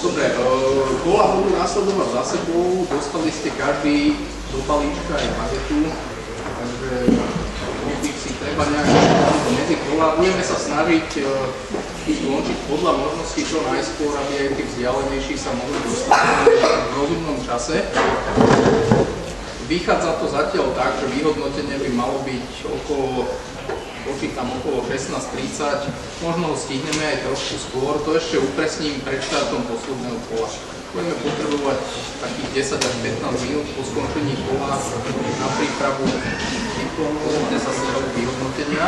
Dobre, kola budú následovať za sebou, dostali ste každý do balíčka aj magetu, takže ich si treba nejak medzi kola. Budeme sa snažiť ich zlončiť podľa možností čo najskôr, aby aj tí vzdialenejší sa mohli dostať v rozumnom čase. Vychádza to zatiaľ tak, že vyhodnotenie by malo byť okolo 16:30, možno ho stihneme aj trošku skôr, to ešte upresním pred štátom posledného kola. Budeme potrebovať takých 10 až 15 minút po skončení kola na prípravu diplomov, kde sa snívajú vyhodnotenia.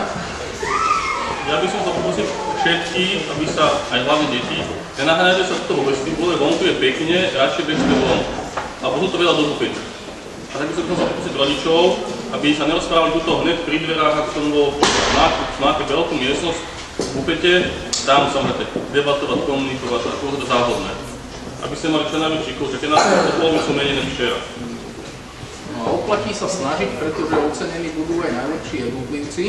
Ja by som sa poprosil všetkých, aby sa, aj hlavne deti, nenaháňajte sa do toho vestibule, vonku je pekne, radšej bežte von. A potom to veľa do bufetu. A tak by som sa poprosiť rodičov, aby sa nerozprávali tuto hneď pri dverách, ak som bol máte veľkú miestnosť v bufete, tam sa môžete debatovať, komunikovať, a to je záhodné. Aby ste mali čo najväčší kľúč, že keď nás polovicu sú menej než včera. No a oplatí sa snažiť, pretože ocenení budú aj najlepší jednotlivci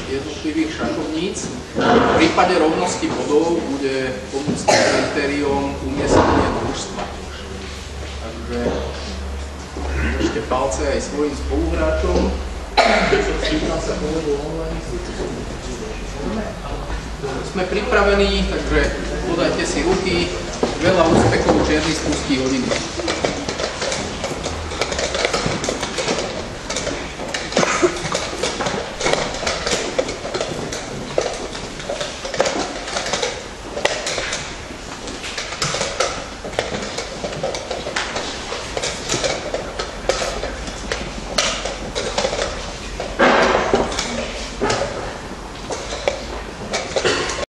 jednotlivých šachovníc. V prípade rovnosti bodov bude pomocným kritériom umiestnenie družstva. Takže držte palce aj svojim spoluhráčom. Sme pripravení, takže podajte si ruky. Veľa úspechov, čierny spustí hodiny.